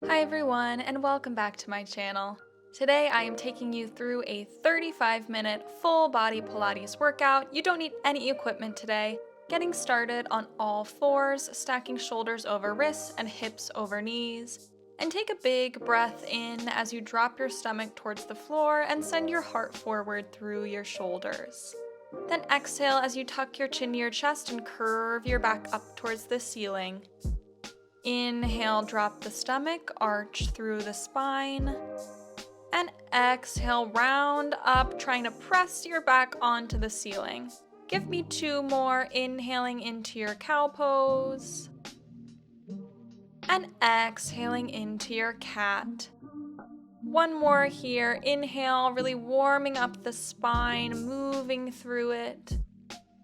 Hi everyone, and welcome back to my channel. Today I am taking you through a 35-minute full body Pilates workout. You don't need any equipment today. Getting started on all fours, stacking shoulders over wrists and hips over knees. And take a big breath in as you drop your stomach towards the floor and send your heart forward through your shoulders. Then exhale as you tuck your chin to your chest and curve your back up towards the ceiling. Inhale, drop the stomach, arch through the spine. And exhale, round up, trying to press your back onto the ceiling. Give me two more, inhaling into your cow pose. And exhaling into your cat. One more here, inhale, really warming up the spine, moving through it.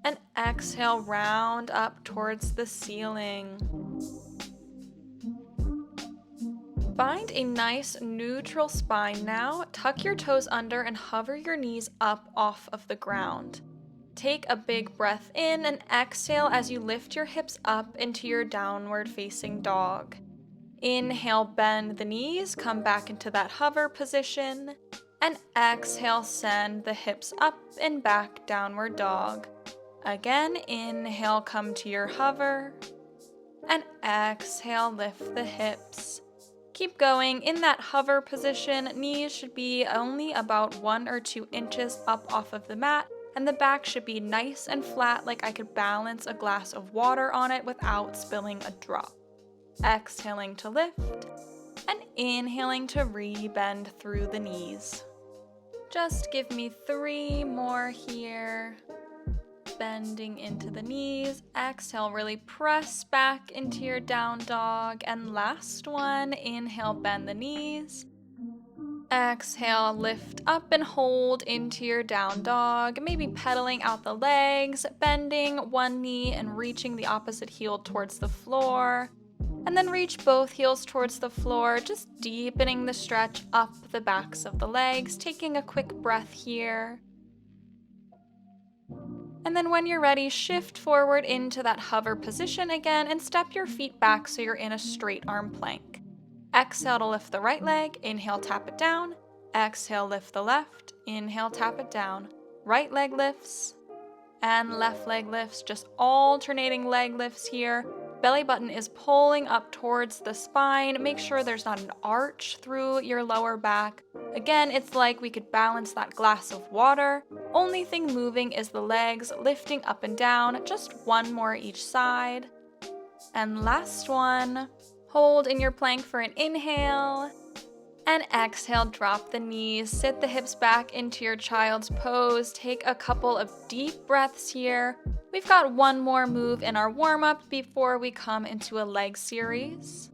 And exhale, round up towards the ceiling. Find a nice neutral spine now. Tuck your toes under and hover your knees up off of the ground. Take a big breath in and exhale as you lift your hips up into your downward facing dog. Inhale, bend the knees, come back into that hover position. And exhale, send the hips up and back, downward dog. Again, inhale, come to your hover. And exhale, lift the hips. Keep going in that hover position. Knees should be only about 1 or 2 inches up off of the mat, and the back should be nice and flat, like I could balance a glass of water on it without spilling a drop. Exhaling to lift, and inhaling to re-bend through the knees. Just give me 3 more here. Bending into the knees. Exhale, really press back into your down dog. And last one, inhale, bend the knees. Exhale, lift up and hold into your down dog, maybe pedaling out the legs, bending one knee and reaching the opposite heel towards the floor. And then reach both heels towards the floor, just deepening the stretch up the backs of the legs, taking a quick breath here. And then when you're ready, shift forward into that hover position again and step your feet back so you're in a straight arm plank. Exhale to lift the right leg, inhale, tap it down. Exhale, lift the left, inhale, tap it down. Right leg lifts and left leg lifts, just alternating leg lifts here. Belly button is pulling up towards the spine. Make sure there's not an arch through your lower back. Again, it's like we could balance that glass of water. Only thing moving is the legs lifting up and down, just one more each side. And last one, hold in your plank for an inhale. And exhale, drop the knees, sit the hips back into your child's pose. Take a couple of deep breaths here. We've got one more move in our warm-up before we come into a leg series.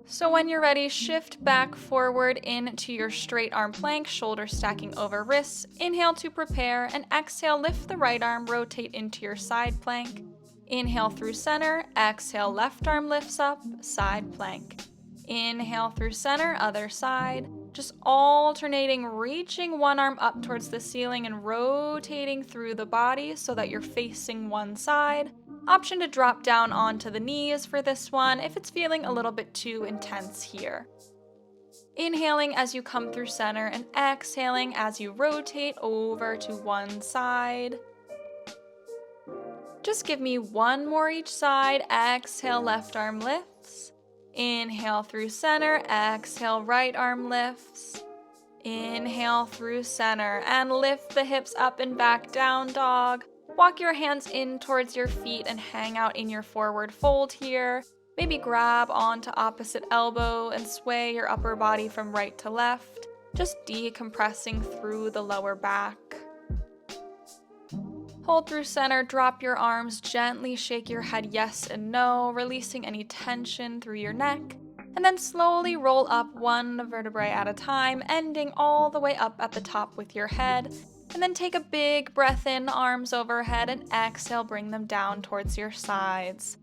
So when you're ready, shift back forward into your straight arm plank, shoulders stacking over wrists. Inhale to prepare, and exhale, lift the right arm, rotate into your side plank. Inhale through center, exhale, left arm lifts up, side plank. Inhale through center, other side. Just alternating, reaching one arm up towards the ceiling and rotating through the body so that you're facing one side. Option to drop down onto the knees for this one if it's feeling a little bit too intense here. Inhaling as you come through center and exhaling as you rotate over to one side. Just give me one more each side. Exhale, left arm lifts. Inhale through center, exhale, right arm lifts. Inhale through center and lift the hips up and back, down dog. Walk your hands in towards your feet and hang out in your forward fold here. Maybe grab onto opposite elbow and sway your upper body from right to left, just decompressing through the lower back. Hold through center, drop your arms, gently shake your head yes and no, releasing any tension through your neck, and then slowly roll up one vertebrae at a time, ending all the way up at the top with your head, and then take a big breath in, arms overhead, and exhale, bring them down towards your sides.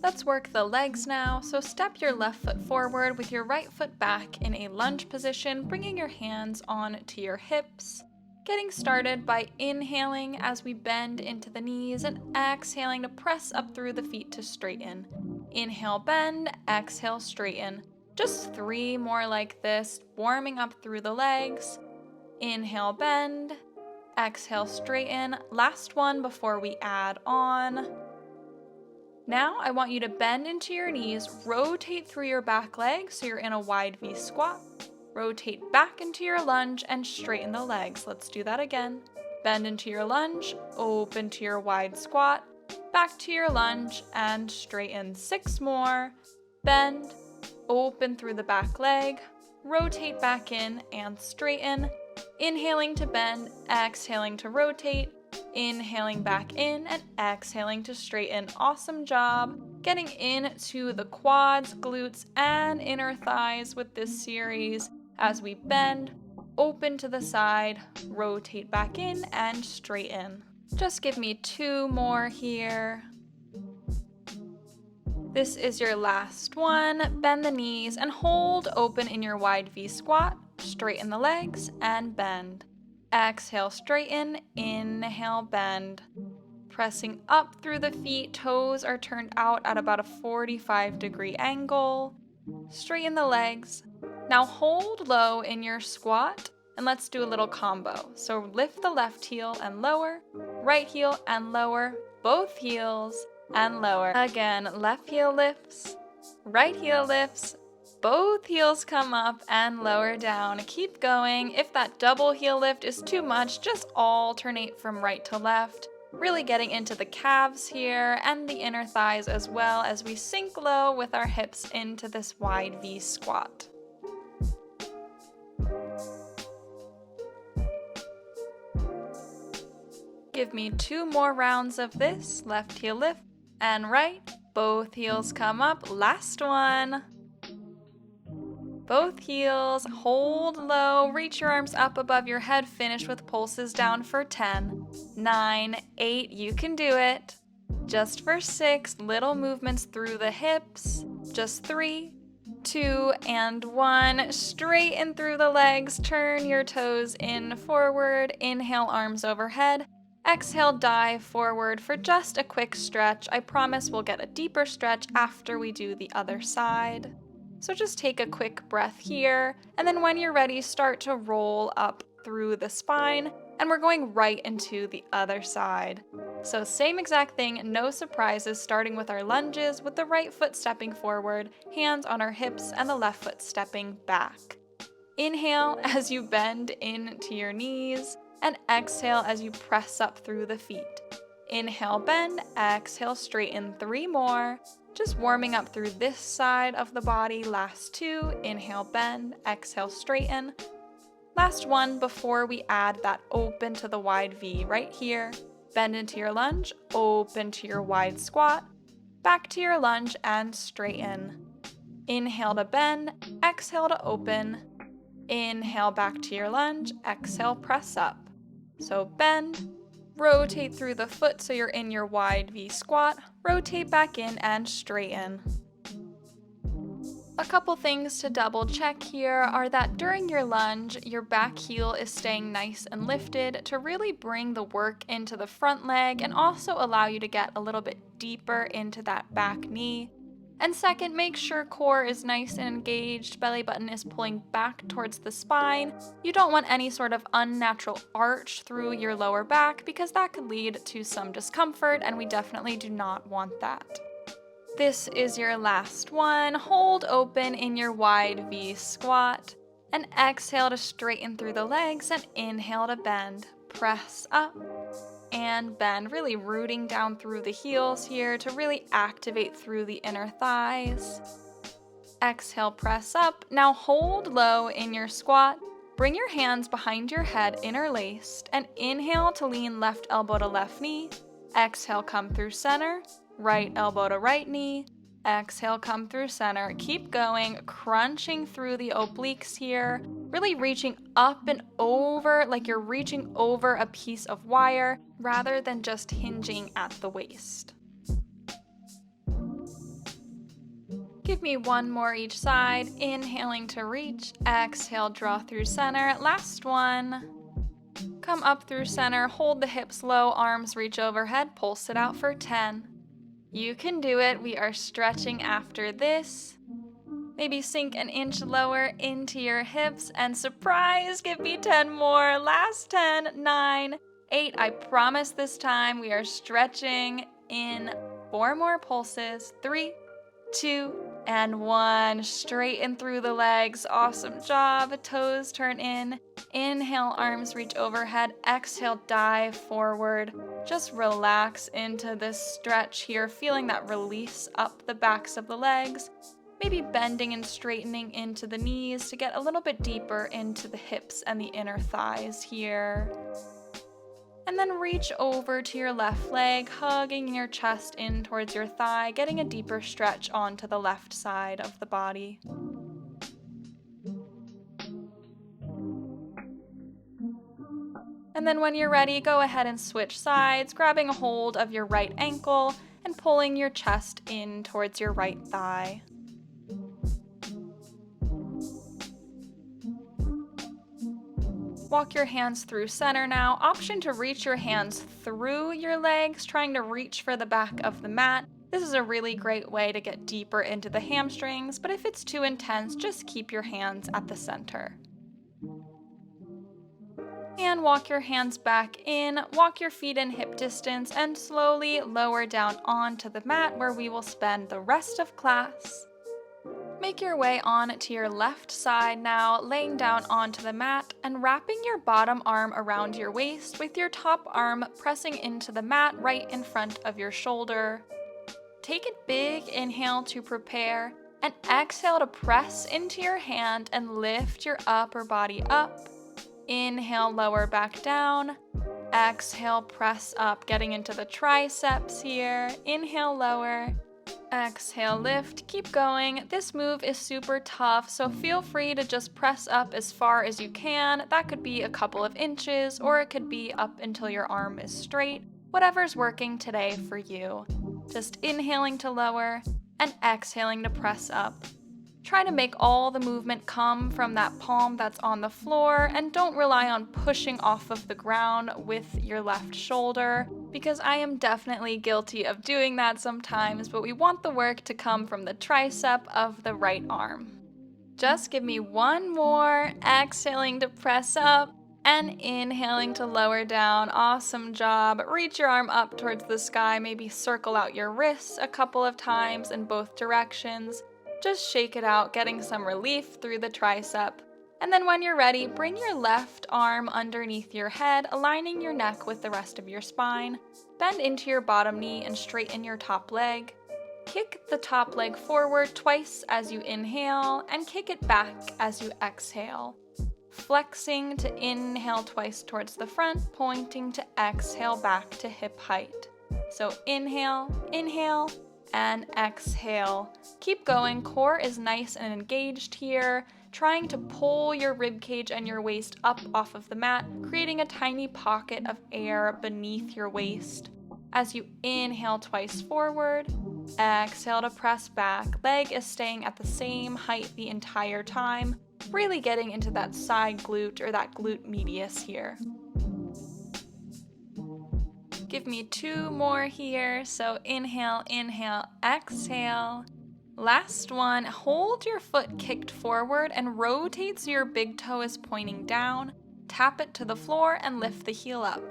Let's work the legs now, so step your left foot forward with your right foot back in a lunge position, bringing your hands on to your hips. Getting started by inhaling as we bend into the knees and exhaling to press up through the feet to straighten. Inhale, bend, exhale, straighten. Just 3 more like this, warming up through the legs. Inhale, bend, exhale, straighten. Last one before we add on. Now I want you to bend into your knees, rotate through your back leg so you're in a wide V squat. Rotate back into your lunge and straighten the legs. Let's do that again. Bend into your lunge, open to your wide squat, back to your lunge and straighten. 6 more. Bend, open through the back leg, rotate back in and straighten. Inhaling to bend, exhaling to rotate, inhaling back in and exhaling to straighten. Awesome job getting into the quads, glutes, and inner thighs with this series as we bend, open to the side, rotate back in and straighten. Just give me 2 more here. This is your last one. Bend the knees and hold open in your wide V squat. Straighten the legs and bend. Exhale, straighten, inhale, bend. Pressing up through the feet, toes are turned out at about a 45-degree angle. Straighten the legs. Now hold low in your squat and let's do a little combo. So lift the left heel and lower, right heel and lower, both heels and lower. Again, left heel lifts, right heel lifts, both heels come up and lower down. Keep going. If that double heel lift is too much, just alternate from right to left. Really getting into the calves here and the inner thighs as well as we sink low with our hips into this wide V squat. Give me 2 more rounds of this. Left heel lift and right. Both heels come up. Last one. Both heels, hold low, reach your arms up above your head, finish with pulses down for 10, 9, 8, you can do it. Just for 6, little movements through the hips. Just 3, 2, and 1. Straighten through the legs, turn your toes in forward, inhale arms overhead. Exhale, dive forward for just a quick stretch. I promise we'll get a deeper stretch after we do the other side. So just take a quick breath here, and then when you're ready, start to roll up through the spine, and we're going right into the other side. So same exact thing, no surprises, starting with our lunges with the right foot stepping forward, hands on our hips, and the left foot stepping back. Inhale as you bend into your knees, and exhale as you press up through the feet. Inhale, bend, exhale, straighten. 3 more. Just warming up through this side of the body. Last 2, inhale, bend, exhale, straighten. Last one before we add that open to the wide V right here. Bend into your lunge, open to your wide squat, back to your lunge and straighten. Inhale to bend, exhale to open. Inhale back to your lunge, exhale, press up. So bend, rotate through the foot so you're in your wide V squat, rotate back in and straighten. A couple things to double check here are that during your lunge, your back heel is staying nice and lifted to really bring the work into the front leg and also allow you to get a little bit deeper into that back knee. And second, make sure core is nice and engaged, belly button is pulling back towards the spine. You don't want any sort of unnatural arch through your lower back because that could lead to some discomfort and we definitely do not want that. This is your last one. Hold open in your wide V squat and exhale to straighten through the legs and inhale to bend. Press up and bend, really rooting down through the heels here to really activate through the inner thighs. Exhale, press up. Now hold low in your squat. Bring your hands behind your head, interlaced, and inhale to lean left elbow to left knee. Exhale, come through center. Right elbow to right knee. Exhale, come through center. Keep going, crunching through the obliques here. Really reaching up and over like you're reaching over a piece of wire rather than just hinging at the waist. Give me 1 more each side. Inhaling to reach. Exhale, draw through center. Last one. Come up through center, hold the hips low, arms reach overhead, pulse it out for 10. You can do it. We are stretching after this. Maybe sink an inch lower into your hips, and surprise, give me 10 more. Last 10, 9, 8. I promise this time we are stretching in 4 more pulses. 3, 2, and 1. Straighten through the legs. Awesome job. Toes turn in. Inhale, arms reach overhead. Exhale, dive forward. Just relax into this stretch here, feeling that release up the backs of the legs. Maybe bending and straightening into the knees to get a little bit deeper into the hips and the inner thighs here. And then reach over to your left leg, hugging your chest in towards your thigh, getting a deeper stretch onto the left side of the body. And then when you're ready, go ahead and switch sides, grabbing a hold of your right ankle and pulling your chest in towards your right thigh. Walk your hands through center now. Option to reach your hands through your legs, trying to reach for the back of the mat. This is a really great way to get deeper into the hamstrings, but if it's too intense, just keep your hands at the center. And walk your hands back in, walk your feet in hip distance, and slowly lower down onto the mat where we will spend the rest of class. Make your way on to your left side now, laying down onto the mat and wrapping your bottom arm around your waist with your top arm pressing into the mat right in front of your shoulder. Take a big inhale to prepare and exhale to press into your hand and lift your upper body up. Inhale, lower back down. Exhale, press up, getting into the triceps here. Inhale, lower. Exhale, lift, keep going. This move is super tough, so feel free to just press up as far as you can. That could be a couple of inches, or it could be up until your arm is straight. Whatever's working today for you. Just inhaling to lower and exhaling to press up. Try to make all the movement come from that palm that's on the floor, and don't rely on pushing off of the ground with your left shoulder, because I am definitely guilty of doing that sometimes, but we want the work to come from the tricep of the right arm. Just give me one more, exhaling to press up, and inhaling to lower down. Awesome job. Reach your arm up towards the sky, maybe circle out your wrists a couple of times in both directions. Just shake it out, getting some relief through the tricep. And then when you're ready, bring your left arm underneath your head, aligning your neck with the rest of your spine. Bend into your bottom knee and straighten your top leg. Kick the top leg forward twice as you inhale, and kick it back as you exhale. Flexing to inhale twice towards the front, pointing to exhale back to hip height. So inhale, inhale, and exhale. Keep going. Core is nice and engaged here, trying to pull your ribcage and your waist up off of the mat, creating a tiny pocket of air beneath your waist. As you inhale twice forward, exhale to press back. Leg is staying at the same height the entire time, really getting into that side glute or that glute medius here. Give me 2 more here. So inhale, inhale, exhale. Last one, hold your foot kicked forward and rotate so your big toe is pointing down. Tap it to the floor and lift the heel up.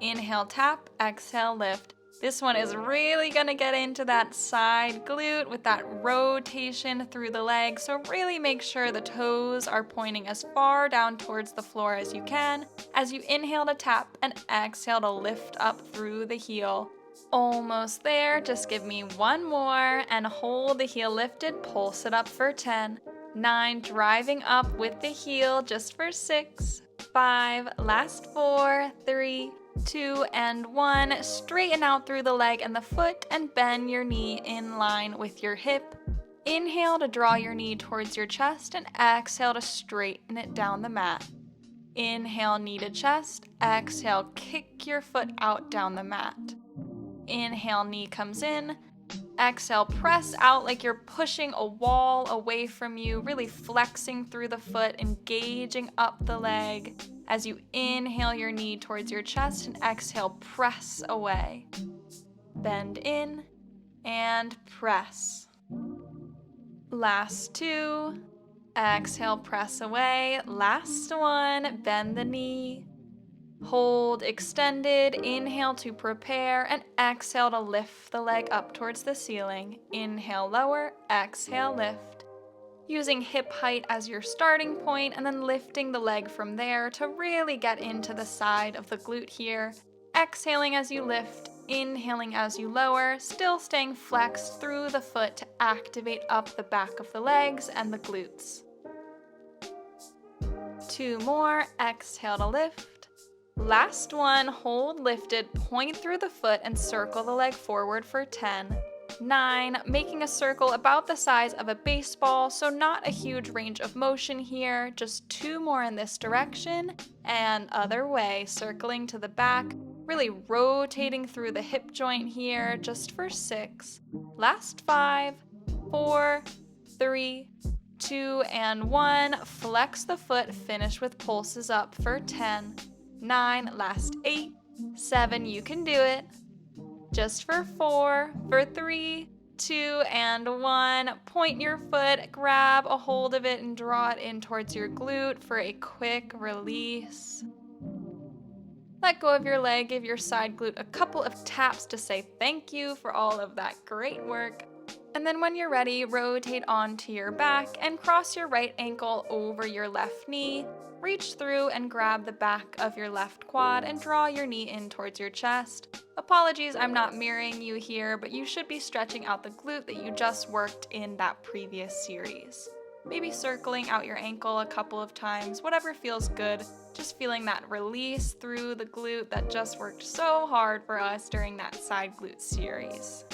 Inhale, tap, exhale, lift. This one is really gonna get into that side glute with that rotation through the leg, so really make sure the toes are pointing as far down towards the floor as you can as you inhale to tap and exhale to lift up through the heel. Almost there, just give me 1 more and hold the heel lifted, pulse it up for 10, 9, driving up with the heel just for 6, 5, last 4, 3, 2, and 1. Straighten out through the leg and the foot and bend your knee in line with your hip. Inhale to draw your knee towards your chest and exhale to straighten it down the mat. Inhale, knee to chest. Exhale, kick your foot out down the mat. Inhale, knee comes in. Exhale, press out like you're pushing a wall away from you, really flexing through the foot, engaging up the leg. As you inhale your knee towards your chest and exhale, press away. Bend in and press. Last two. Exhale, press away. Last one, bend the knee. Hold extended, inhale to prepare, and exhale to lift the leg up towards the ceiling. Inhale, lower, exhale, lift. Using hip height as your starting point and then lifting the leg from there to really get into the side of the glute here. Exhaling as you lift, inhaling as you lower, still staying flexed through the foot to activate up the back of the legs and the glutes. Two more, exhale to lift. Last one, hold lifted, point through the foot and circle the leg forward for 10. 9, making a circle about the size of a baseball, so not a huge range of motion here, just 2 more in this direction, and other way, circling to the back, really rotating through the hip joint here, just for 6. Last 5, 4, 3, 2, and 1, flex the foot, finish with pulses up for 10. 9, last 8, 7, you can do it. Just for 4, for 3, 2, and 1, point your foot, grab a hold of it and draw it in towards your glute for a quick release. Let go of your leg, give your side glute a couple of taps to say thank you for all of that great work. And then when you're ready, rotate onto your back and cross your right ankle over your left knee. Reach through and grab the back of your left quad and draw your knee in towards your chest. Apologies, I'm not mirroring you here, but you should be stretching out the glute that you just worked in that previous series. Maybe circling out your ankle a couple of times, whatever feels good. Just feeling that release through the glute that just worked so hard for us during that side glute series.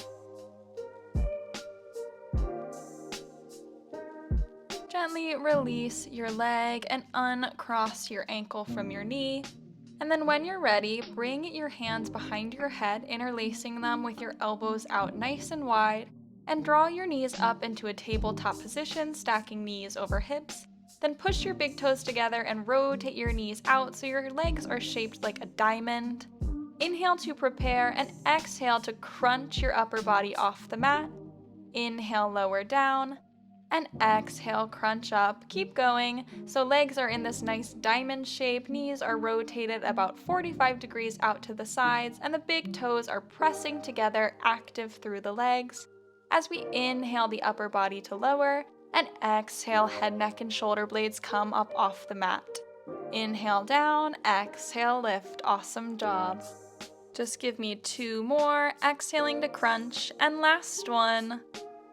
Gently release your leg and uncross your ankle from your knee. And then when you're ready, bring your hands behind your head, interlacing them with your elbows out nice and wide, and draw your knees up into a tabletop position, stacking knees over hips. Then push your big toes together and rotate your knees out so your legs are shaped like a diamond. Inhale to prepare and exhale to crunch your upper body off the mat. Inhale, lower down. And exhale, crunch up. Keep going. So legs are in this nice diamond shape, knees are rotated about 45 degrees out to the sides, and the big toes are pressing together, active through the legs. As we inhale the upper body to lower, and exhale, head, neck, and shoulder blades come up off the mat. Inhale down, exhale, lift. Awesome job. Just give me 2 more, exhaling to crunch, and last one.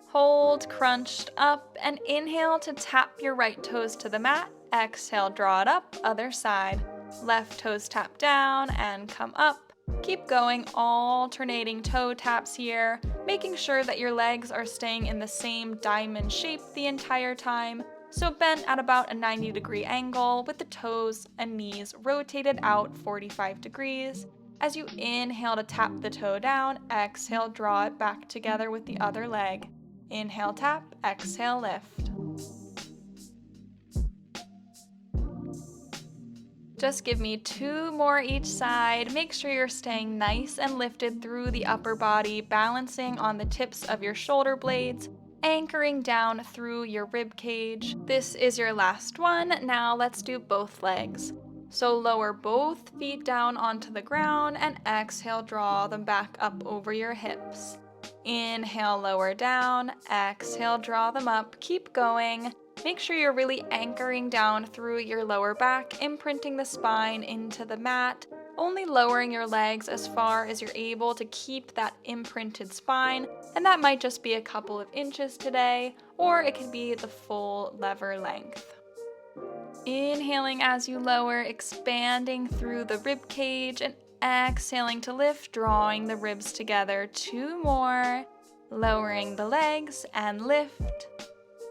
Hold, crunched up, and inhale to tap your right toes to the mat. Exhale, draw it up, other side. Left toes tap down and come up. Keep going, alternating toe taps here, making sure that your legs are staying in the same diamond shape the entire time. So bent at about a 90-degree angle with the toes and knees rotated out 45 degrees. As you inhale to tap the toe down, exhale, draw it back together with the other leg. Inhale, tap, exhale, lift. Just give me 2 more each side. Make sure you're staying nice and lifted through the upper body, balancing on the tips of your shoulder blades, anchoring down through your rib cage. This is your last one. Now let's do both legs. So lower both feet down onto the ground and exhale, draw them back up over your hips. Inhale, lower down, exhale, draw them up, keep going. Make sure you're really anchoring down through your lower back, imprinting the spine into the mat, only lowering your legs as far as you're able to keep that imprinted spine, and that might just be a couple of inches today, or it could be the full lever length. Inhaling as you lower, expanding through the rib cage, and exhaling to lift, drawing the ribs together. 2 more. Lowering the legs and lift.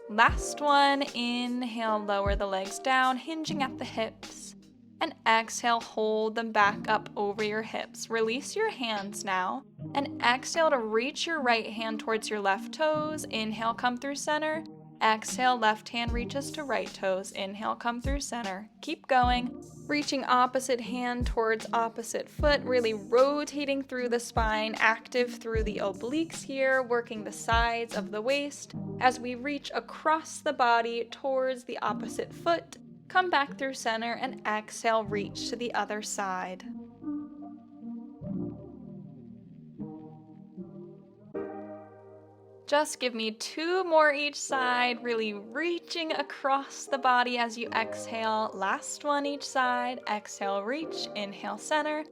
Last one. Inhale, lower the legs down, hinging at the hips. And exhale, hold them back up over your hips. Release your hands now. And exhale to reach your right hand towards your left toes. Inhale, come through center. Exhale, left hand reaches to right toes. Inhale, come through center. Keep going. Reaching opposite hand towards opposite foot, really rotating through the spine, active through the obliques here, working the sides of the waist as we reach across the body towards the opposite foot. Come back through center and exhale, reach to the other side. Just give me 2 more each side, really reaching across the body as you exhale. Last one each side. Exhale, reach. Inhale, center.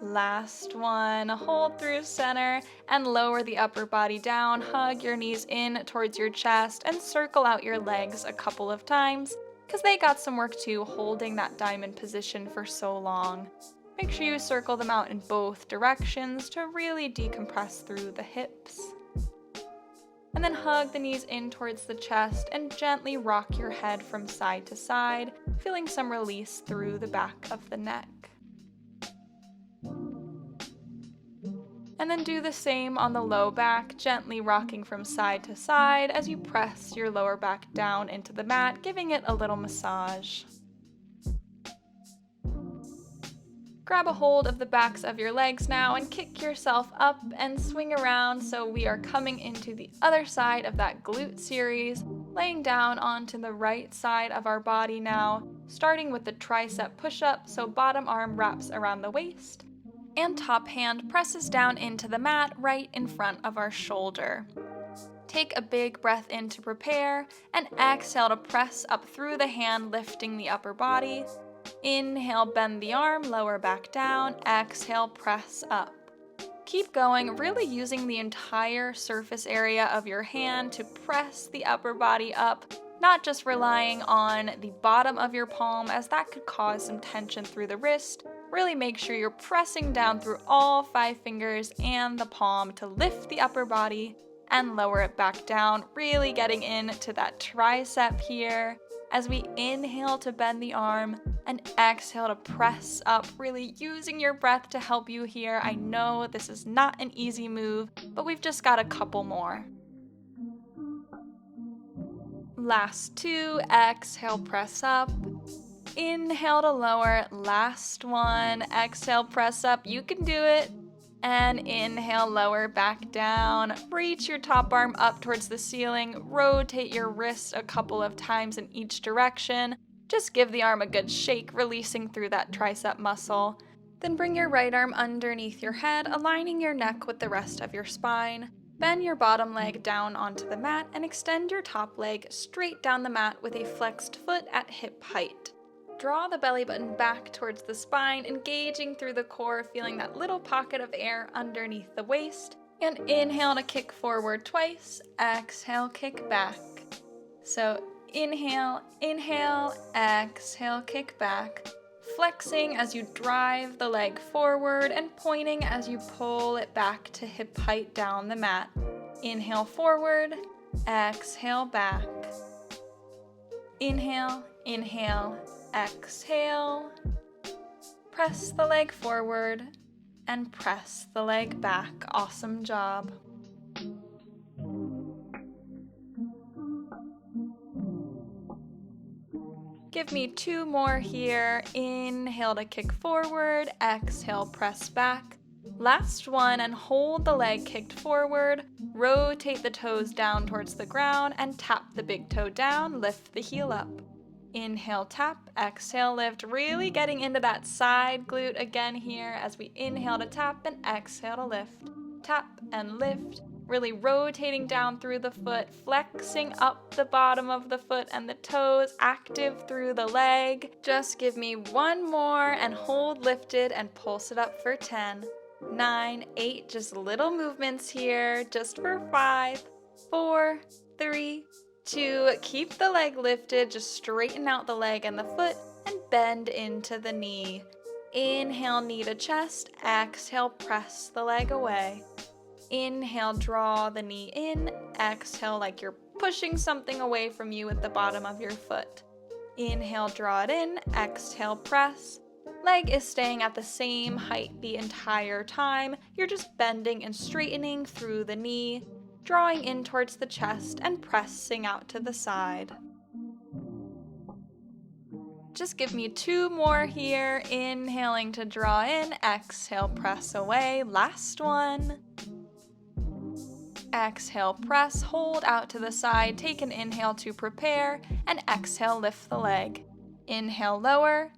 Last one. Hold through center and lower the upper body down. Hug your knees in towards your chest and circle out your legs a couple of times because they got some work too, holding that diamond position for so long. Make sure you circle them out in both directions to really decompress through the hips. And then hug the knees in towards the chest and gently rock your head from side to side, feeling some release through the back of the neck. And then do the same on the low back, gently rocking from side to side as you press your lower back down into the mat, giving it a little massage. Grab a hold of the backs of your legs now and kick yourself up and swing around so we are coming into the other side of that glute series, laying down onto the right side of our body now, starting with the tricep push-up so bottom arm wraps around the waist and top hand presses down into the mat right in front of our shoulder. Take a big breath in to prepare and exhale to press up through the hand, lifting the upper body. Inhale, bend the arm, lower back down. Exhale, press up. Keep going, really using the entire surface area of your hand to press the upper body up, not just relying on the bottom of your palm as that could cause some tension through the wrist. Really make sure you're pressing down through all 5 fingers and the palm to lift the upper body and lower it back down, really getting into that tricep here as we inhale to bend the arm and exhale to press up, really using your breath to help you here. I know this is not an easy move, but we've just got a couple more. Last 2, exhale, press up. Inhale to lower, last one, exhale, press up, you can do it. And inhale, lower back down. Reach your top arm up towards the ceiling. Rotate your wrists a couple of times in each direction. Just give the arm a good shake, releasing through that tricep muscle. Then bring your right arm underneath your head, aligning your neck with the rest of your spine. Bend your bottom leg down onto the mat and extend your top leg straight down the mat with a flexed foot at hip height. Draw the belly button back towards the spine, engaging through the core, feeling that little pocket of air underneath the waist. And inhale to kick forward twice. Exhale, kick back. So inhale, inhale, exhale, kick back. Flexing as you drive the leg forward and pointing as you pull it back to hip height down the mat. Inhale forward, exhale back. Inhale, inhale, exhale. Press the leg forward and press the leg back. Awesome job. Give me 2 more here. Inhale to kick forward, exhale, press back. Last one, and hold the leg kicked forward. Rotate the toes down towards the ground and tap the big toe down, lift the heel up. Inhale, tap, exhale, lift, really getting into that side glute again here as we inhale to tap and exhale to lift. Tap and lift, really rotating down through the foot, flexing up the bottom of the foot and the toes, active through the leg. Just give me 1 more and hold lifted and pulse it up for 10, 9, 8, just little movements here, just for 5, 4, 3, 2, keep the leg lifted, just straighten out the leg and the foot and bend into the knee. Inhale, knee to chest, exhale, press the leg away. Inhale, draw the knee in, exhale like you're pushing something away from you with the bottom of your foot. Inhale, draw it in, exhale, press. Leg is staying at the same height the entire time. You're just bending and straightening through the knee. drawing in towards the chest and pressing out to the side. Just give me 2 more here. Inhaling to draw in, exhale, press away. Last one. Exhale, press, hold out to the side, take an inhale to prepare, and exhale, lift the leg. Inhale, lower.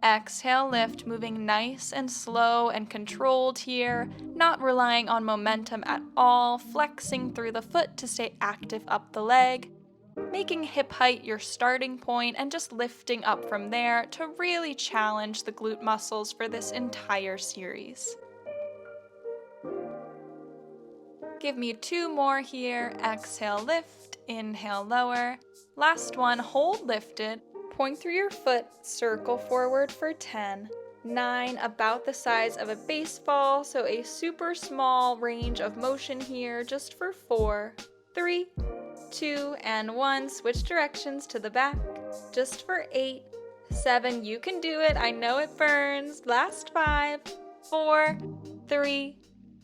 Exhale, lift, moving nice and slow and controlled here, not relying on momentum at all, flexing through the foot to stay active up the leg, making hip height your starting point and just lifting up from there to really challenge the glute muscles for this entire series. Give me 2 more here. Exhale, lift. Inhale, lower. Last one, hold lifted. Point through your foot, circle forward for 10. 9, about the size of a baseball, so a super small range of motion here, just for 4, 3, 2, and 1. Switch directions to the back, just for 8, 7. You can do it. I know it burns. Last 5, 4, 3,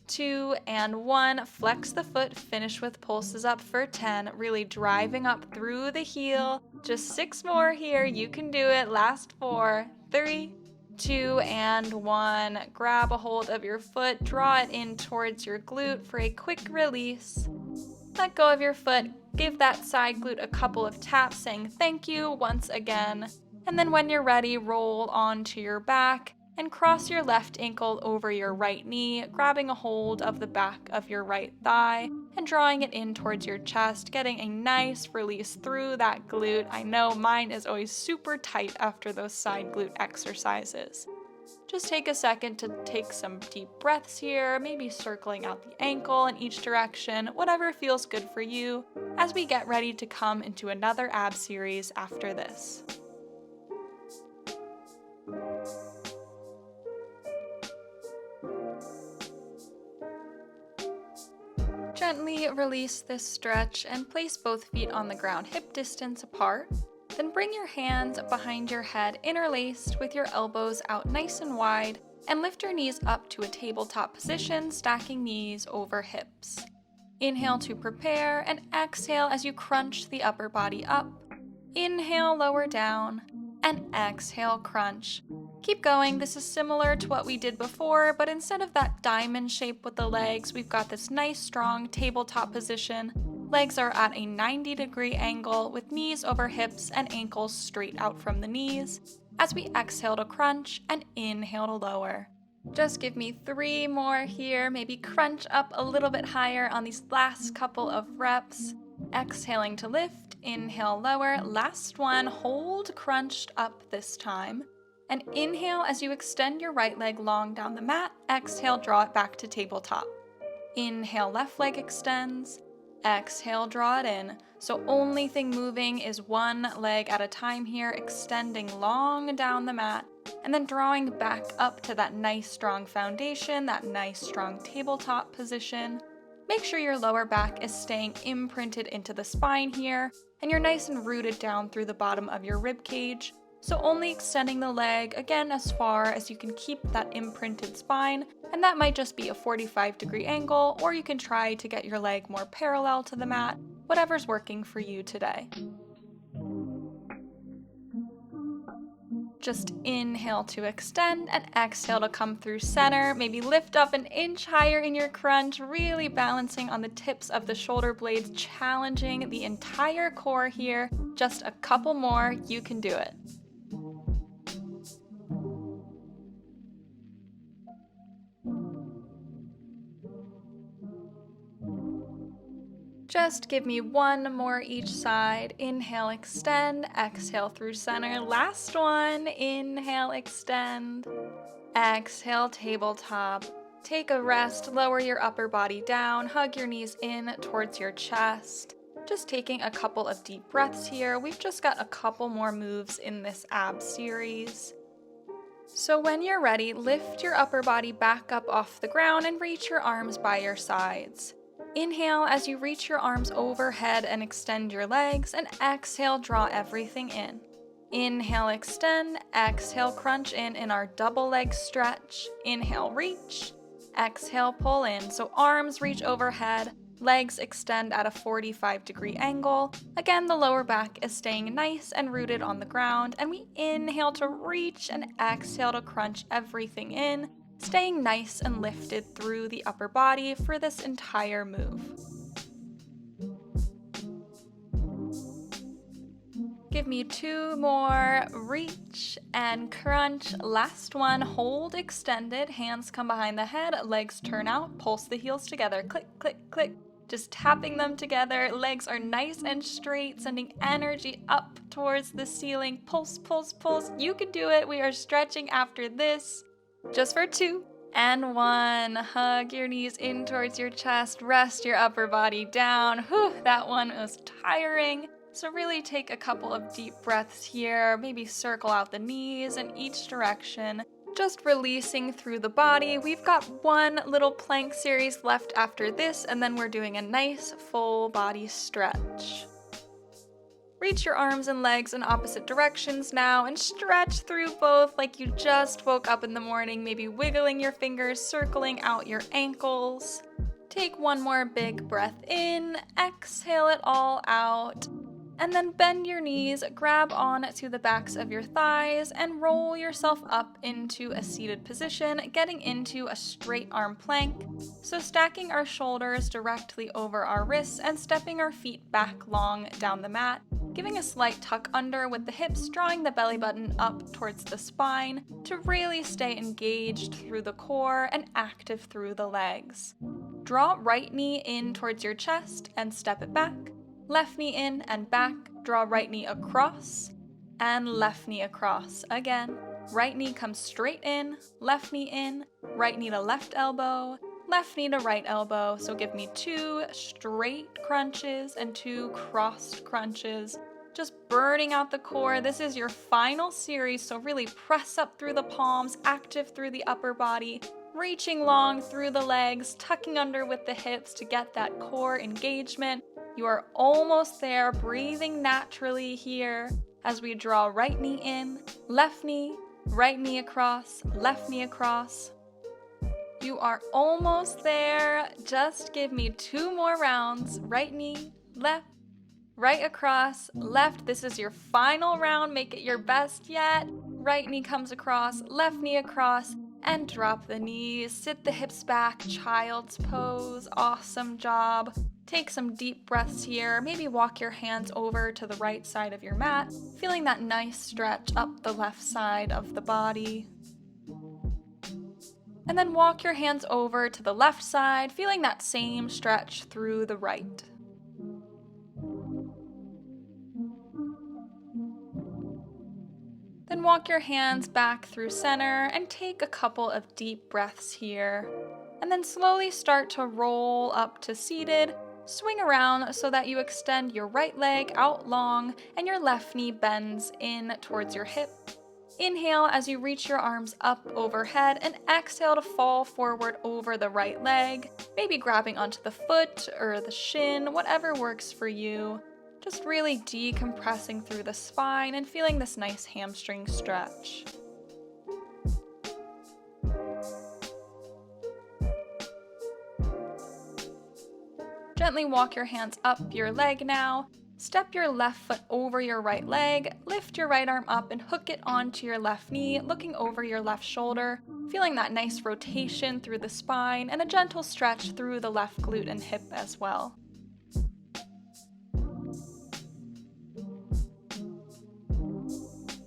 2, and 1. Flex the foot, finish with pulses up for 10, really driving up through the heel. Just 6 more here, you can do it. Last 4, 3, 2, and 1. Grab a hold of your foot, draw it in towards your glute for a quick release. Let go of your foot, give that side glute a couple of taps saying thank you once again. And then when you're ready, roll onto your back and cross your left ankle over your right knee, grabbing a hold of the back of your right thigh and drawing it in towards your chest, getting a nice release through that glute. I know mine is always super tight after those side glute exercises. Just take a second to take some deep breaths here, maybe circling out the ankle in each direction, whatever feels good for you, as we get ready to come into another ab series after this. Gently release this stretch and place both feet on the ground hip distance apart. Then bring your hands behind your head interlaced with your elbows out nice and wide and lift your knees up to a tabletop position, stacking knees over hips. Inhale to prepare and exhale as you crunch the upper body up. Inhale, lower down, and exhale, crunch. Keep going. This is similar to what we did before, but instead of that diamond shape with the legs, we've got this nice strong tabletop position. Legs are at a 90-degree angle with knees over hips and ankles straight out from the knees as we exhale to crunch and inhale to lower. Just give me 3 more here, maybe crunch up a little bit higher on these last couple of reps. Exhaling to lift, inhale, lower. Last one, hold crunched up this time. And inhale as you extend your right leg long down the mat. Exhale, draw it back to tabletop. Inhale, left leg extends. Exhale, draw it in. So only thing moving is one leg at a time here, extending long down the mat, and then drawing back up to that nice strong foundation, that nice strong tabletop position. Make sure your lower back is staying imprinted into the spine here, and you're nice and rooted down through the bottom of your rib cage. So only extending the leg, again, as far as you can keep that imprinted spine, and that might just be a 45-degree angle, or you can try to get your leg more parallel to the mat, whatever's working for you today. Just inhale to extend and exhale to come through center. Maybe lift up an inch higher in your crunch, really balancing on the tips of the shoulder blades, challenging the entire core here. Just a couple more, you can do it. Just give me 1 more each side. Inhale, extend, exhale through center. Last one, inhale, extend, exhale, tabletop. Take a rest, lower your upper body down, hug your knees in towards your chest. Just taking a couple of deep breaths here. We've just got a couple more moves in this ab series. So when you're ready, lift your upper body back up off the ground and reach your arms by your sides. Inhale as you reach your arms overhead and extend your legs, and exhale, draw everything in. Inhale, extend, exhale, crunch in our double leg stretch. Inhale, reach, exhale, pull in. So arms reach overhead, Legs extend at a 45-degree angle. Again, the lower back is staying nice and rooted on the ground, and we inhale to reach and exhale to crunch everything in, staying nice and lifted through the upper body for this entire move. Give me 2 more. Reach and crunch. Last one. Hold extended. Hands come behind the head. Legs turn out. Pulse the heels together. Click, click, click. Just tapping them together. Legs are nice and straight, sending energy up towards the ceiling. Pulse, pulse, pulse. You can do it. We are stretching after this. Just for 2. And 1. Hug your knees in towards your chest. Rest your upper body down. Whew, that one was tiring. So really take a couple of deep breaths here, maybe circle out the knees in each direction, just releasing through the body. We've got 1 little plank series left after this, and then we're doing a nice full body stretch. Reach your arms and legs in opposite directions now and stretch through both like you just woke up in the morning, maybe wiggling your fingers, circling out your ankles. Take 1 more big breath in, exhale it all out. And then bend your knees, grab on to the backs of your thighs, and roll yourself up into a seated position, getting into a straight arm plank. So stacking our shoulders directly over our wrists and stepping our feet back long down the mat, giving a slight tuck under with the hips, drawing the belly button up towards the spine to really stay engaged through the core and active through the legs. Draw right knee in towards your chest and step it back. Left knee in and back, draw right knee across, and left knee across. Again, right knee comes straight in, right knee to left elbow, left knee to right elbow. So give me 2 straight crunches and 2 crossed crunches, just burning out the core. This is your final series, so really press up through the palms, active through the upper body, reaching long through the legs, tucking under with the hips to get that core engagement. You are almost there, breathing naturally here as we draw right knee in, left knee, right knee across, left knee across. You are almost there. Just give me 2 more rounds. Right knee, left, right across, left. This is your final round. Make it your best yet. Right knee comes across, left knee across, and drop the knees. Sit the hips back, child's pose. Awesome job. Take some deep breaths here. Maybe walk your hands over to the right side of your mat, feeling that nice stretch up the left side of the body. And then walk your hands over to the left side, feeling that same stretch through the right. Then walk your hands back through center and take a couple of deep breaths here. And then slowly start to roll up to seated. Swing around so that you extend your right leg out long and your left knee bends in towards your hip. Inhale as you reach your arms up overhead and exhale to fall forward over the right leg, maybe grabbing onto the foot or the shin, whatever works for you. Just really decompressing through the spine and feeling this nice hamstring stretch. Gently walk your hands up your leg now. Step your left foot over your right leg, lift your right arm up and hook it onto your left knee, looking over your left shoulder, feeling that nice rotation through the spine and a gentle stretch through the left glute and hip as well.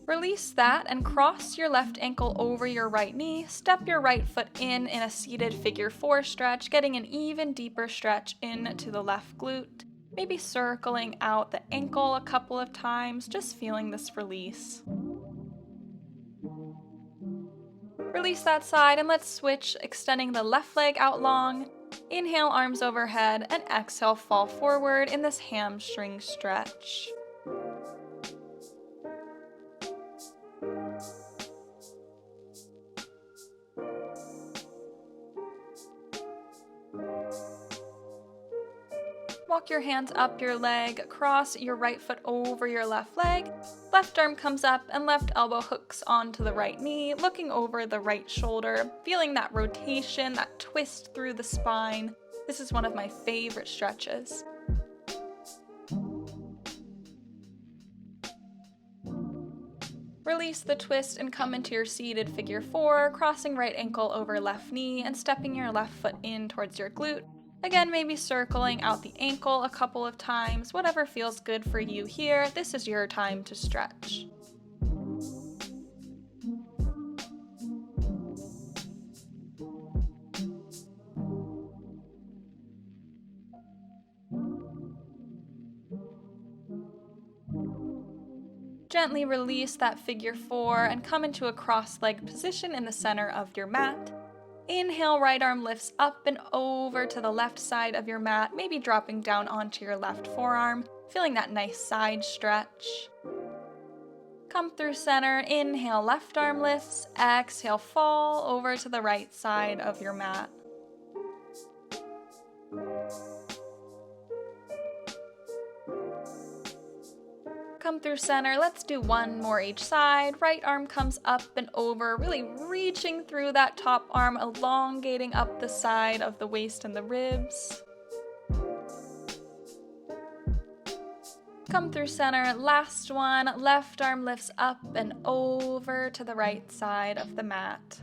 Release that and cross your left ankle over your right knee. Step your right foot in a seated figure 4 stretch, getting an even deeper stretch into the left glute. Maybe circling out the ankle a couple of times, just feeling this release. Release that side and let's switch, extending the left leg out long. Inhale, arms overhead, and exhale, fall forward in this hamstring stretch. Walk your hands up your leg, cross your right foot over your left leg, left arm comes up and left elbow hooks onto the right knee, looking over the right shoulder, feeling that rotation, that twist through the spine, This is one of my favorite stretches. Release the twist and come into your seated figure 4, crossing right ankle over left knee and stepping your left foot in towards your glute. Again, maybe circling out the ankle a couple of times, whatever feels good for you here. This is your time to stretch. Gently release that figure 4 and come into a cross-legged position in the center of your mat. Inhale, right arm lifts up and over to the left side of your mat, maybe dropping down onto your left forearm, feeling that nice side stretch. Come through center, inhale, left arm lifts, exhale, fall over to the right side of your mat. Come through center, let's do one more each side. Right arm comes up and over, really reaching through that top arm, elongating up the side of the waist and the ribs. Come through center, last one, left arm lifts up and over to the right side of the mat.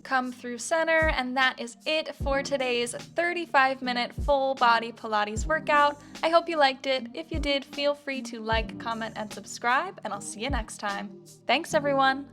Come through center, and that is it for today's 35-minute full body Pilates workout. I hope you liked it. If you did, feel free to like, comment, and subscribe, and I'll see you next time. Thanks, everyone.